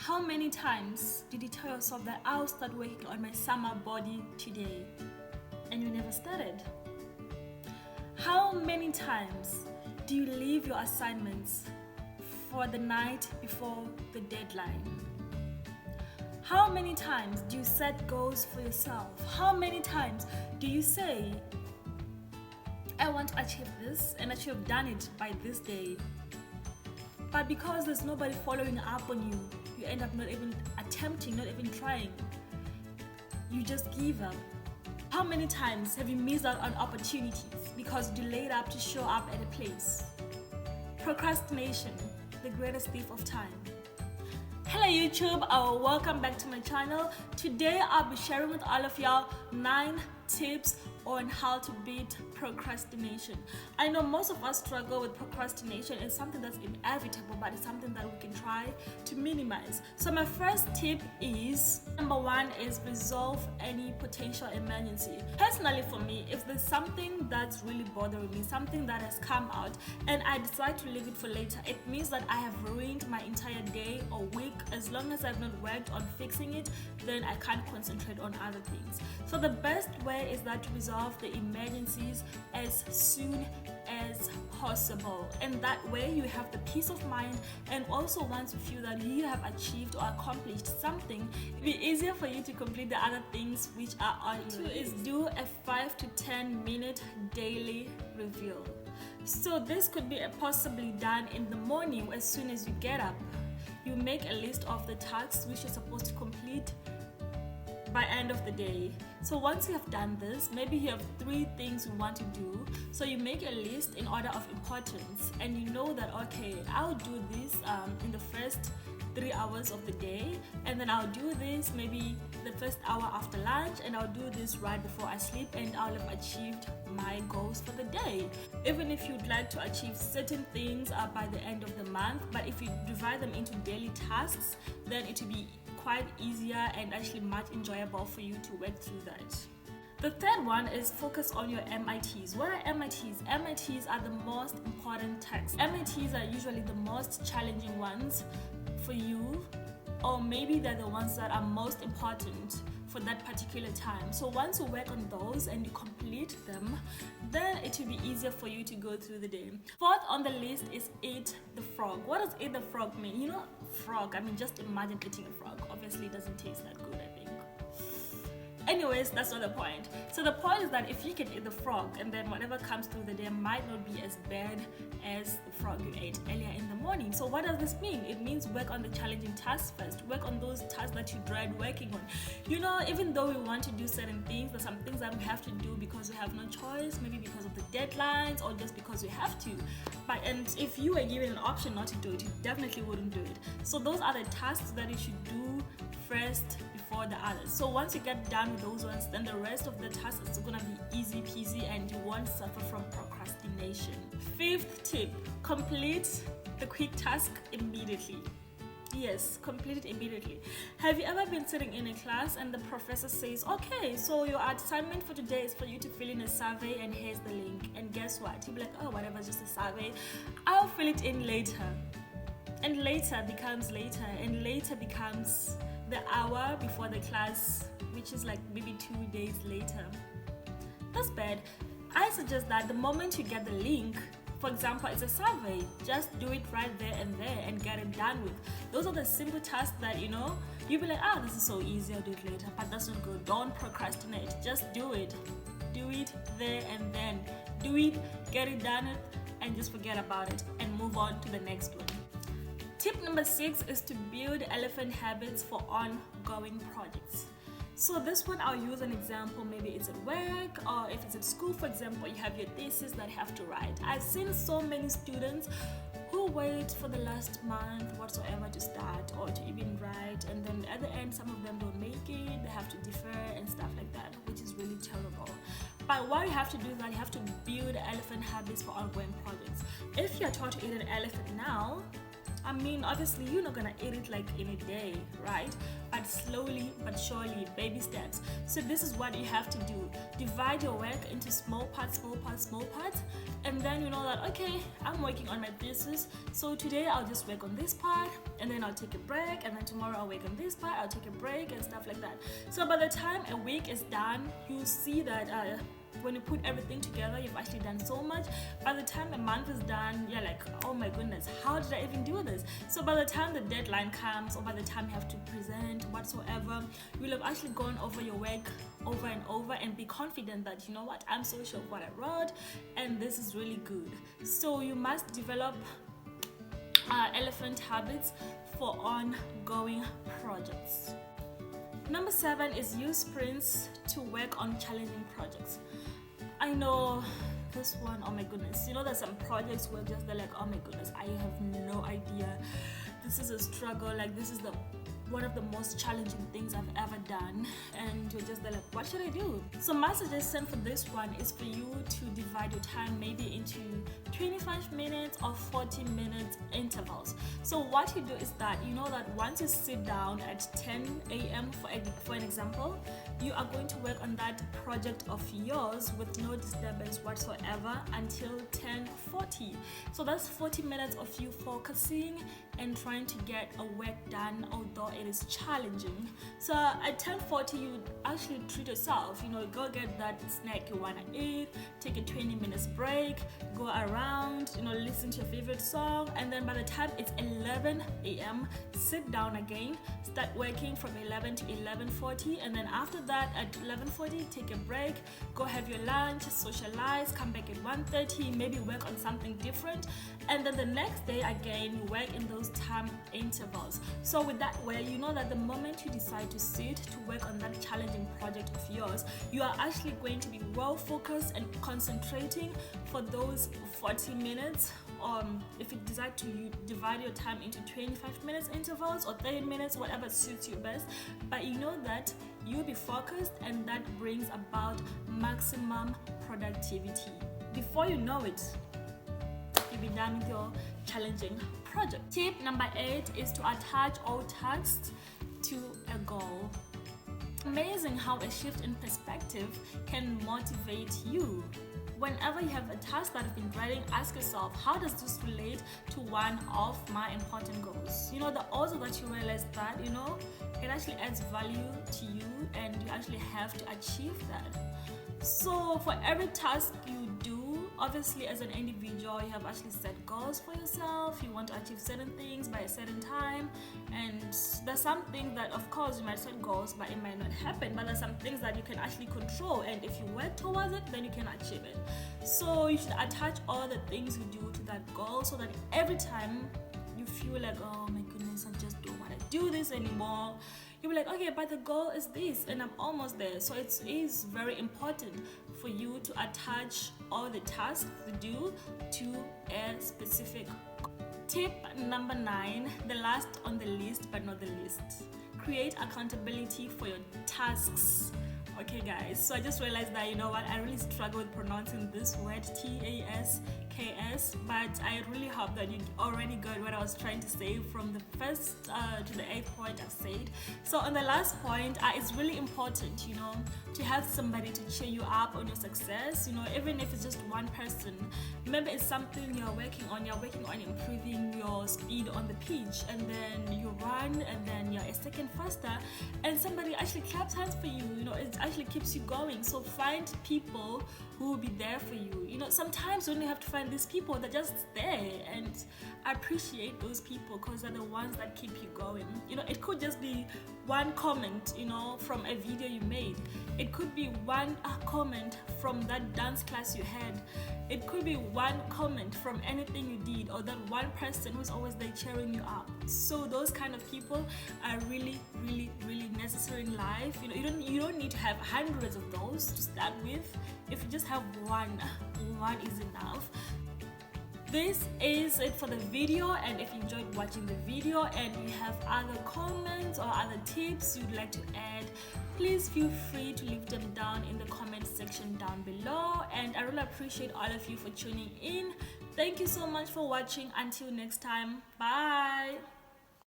How many times did you tell yourself that I'll start working on my summer body today and you never started? How many times do you leave your assignments for the night before the deadline? How many times do you set goals for yourself? How many times do you say, I want to achieve this and I should have done it by this day? But because there's nobody following up on you, you end up not even attempting, not even trying. You just give up. How many times have you missed out on opportunities because you delayed up to show up at a place? Procrastination, the greatest thief of time. Hello YouTube, welcome back to my channel. Today I'll be sharing with all of y'all 9 tips on how to beat procrastination. I know most of us struggle with procrastination. It's something that's inevitable, but it's something that we can try to minimize. So my first tip is, number 1 is resolve any potential emergency. Personally for me, if there's something that's really bothering me, something that has come out and I decide to leave it for later, it means that I have ruined my entire day or week. As long as I've not worked on fixing it, then I can't concentrate on other things. So the best way is that to resolve the emergencies as soon as possible, and that way you have the peace of mind, and also once you feel that you have achieved or accomplished something, it'll be easier for you to complete the other things which are on your list. Is do a 5 to 10 minute daily review. So this could be possibly done in the morning. As soon as you get up, you make a list of the tasks which you're supposed to complete by end of the day. So once you have done this, maybe you have 3 things you want to do. So you make a list in order of importance, and you know that, okay, I'll do this in the first 3 hours of the day, and then I'll do this maybe the first hour after lunch, and I'll do this right before I sleep, and I'll have achieved my goals for the day. Even if you'd like to achieve certain things by the end of the month, but if you divide them into daily tasks, then it will be quite easier and actually much enjoyable for you to work through that. The third one is focus on your MITs. What are MITs? MITs are the most important tasks. MITs are usually the most challenging ones for you, or maybe they're the ones that are most important for that particular time. So once you work on those and you complete them, then it will be easier for you to go through the day. Fourth on the list is eat the frog. What does eat the frog mean? You know, frog, I mean, just imagine eating a frog. Obviously it doesn't taste that good, I think. Anyways, that's not the point. So the point is that if you can eat the frog, and then whatever comes through the day might not be as bad as the frog you ate earlier in the morning. So what does this mean? It means work on the challenging tasks first. Work on those tasks that you dread working on. You know, even though we want to do certain things, there's some things that we have to do because we have no choice, maybe because of the deadlines or just because we have to. And if you were given an option not to do it, you definitely wouldn't do it. So those are the tasks that you should do first before the others. So once you get done with those ones, then the rest of the tasks is gonna be easy peasy and you won't suffer from procrastination. Fifth tip, complete the quick task immediately. Yes, complete it immediately. Have you ever been sitting in a class and the professor says, okay, so your assignment for today is for you to fill in a survey and here's the link. And guess what? You'll be like, oh, whatever, just a survey. I'll fill it in later. And later becomes later, and later becomes the hour before the class, which is like maybe 2 days later. That's bad. I suggest that the moment you get the link, for example, it's a survey, just do it right there and get it done with. Those are the simple tasks that, you know, you'll be like, this is so easy, I'll do it later. But that's not good. Don't procrastinate. Just do it. Do it there and then. Do it, get it done, and just forget about it and move on to the next one. Tip number 6 is to build elephant habits for ongoing projects. So this one I'll use an example, maybe it's at work, or if it's at school, for example, you have your thesis that you have to write. I've seen so many students who wait for the last month whatsoever to start or to even write, and then at the end some of them don't make it, they have to defer and stuff like that, which is really terrible. But what you have to do is that you have to build elephant habits for ongoing projects. If you're taught to eat an elephant now, I mean, obviously you're not gonna eat it like in a day, right? But slowly but surely, baby steps. So this is what you have to do. Divide your work into small parts, and then you know that, okay, I'm working on my thesis, so today I'll just work on this part, and then I'll take a break, and then tomorrow I'll work on this part, I'll take a break, and stuff like that. So by the time a week is done, you'll see that when you put everything together, you've actually done so much. By the time a month is done, you're like, oh my goodness, how did I even do this? So by the time the deadline comes, or by the time you have to present whatsoever, you'll have actually gone over your work over and over and be confident that, you know what, I'm so sure of what I wrote, and this is really good. So you must develop elephant habits for ongoing projects. Number 7 is use sprints to work on challenging projects. I know this one, oh my goodness. You know, there's some projects where just they're like, oh my goodness, I have no idea. This is a struggle. Like, this is one of the most challenging things I've ever done, and you're just like, what should I do? So my suggestion for this one is for you to divide your time maybe into 25 minutes or 40 minutes intervals. So what you do is that, you know that once you sit down at 10 a.m. for an example, you are going to work on that project of yours with no disturbance whatsoever until 10:40. So that's 40 minutes of you focusing and trying to get a work done, although it is challenging. So at 10:40, you actually treat yourself, you know, go get that snack you want to eat, take a 20 minutes break, go around, you know, listen to your favorite song, and then by the time it's 11 a.m., sit down again, start working from 11 to 11:40, and then after that at 11:40, take a break, go have your lunch, socialize, come back at 1:30, maybe work on something different, and then the next day again, you work in those time intervals. So with that way, you know that the moment you decide to sit to work on that challenging project of yours, you are actually going to be well focused and concentrating for those 40 minutes. If you decide to divide your time into 25 minutes intervals or 30 minutes, whatever suits you best, but you know that you'll be focused, and that brings about maximum productivity. Before you know it, you'll be done with your challenging project. Tip number 8 is to attach all tasks to a goal. Amazing how a shift in perspective can motivate you. Whenever you have a task that you've been writing, ask yourself, how does this relate to one of my important goals? You know, the odds that you realize that, you know, it actually adds value to you, and you actually have to achieve that. So for every task you do, obviously as an individual, you have actually set goals for yourself. You want to achieve certain things by a certain time, and there's some things that, of course, you might set goals but it might not happen, but there's some things that you can actually control, and if you work towards it, then you can achieve it. So you should attach all the things you do to that goal, so that every time you feel like, oh my goodness, I just don't want to do this anymore, you'll be like, okay, but the goal is this and I'm almost there. So it is very important for you to attach all the tasks you do to a specific goal. Tip number 9, the last on the list but not the least. Create accountability for your tasks. Okay guys, so I just realized that, you know what, I really struggle with pronouncing this word, TASKS, but I really hope that you already got what I was trying to say from the first to the 8th point I've said. So on the last point, it's really important, you know, to have somebody to cheer you up on your success, you know, even if it's just one person. Maybe it's something you're working on improving your speed on the pitch, and then you run and then you're a second faster, and somebody actually claps hands for you, you know, it actually keeps you going. So find people who will be there for you. You know, sometimes you only have to find these people that just there, and appreciate those people, because they're the ones that keep you going. You know, it could just be one comment, you know, from a video you made. It could be one comment from that dance class you had. It could be one comment from anything you did, or that one person who's always there cheering you up. So those kind of people are really, really, really necessary in life. You know, you don't need to have hundreds of those to start with. If you just have one is enough. This is it for the video, and if you enjoyed watching the video and you have other comments or other tips you'd like to add, please feel free to leave them down in the comment section down below. And I really appreciate all of you for tuning in. Thank you so much for watching. Until next time, bye.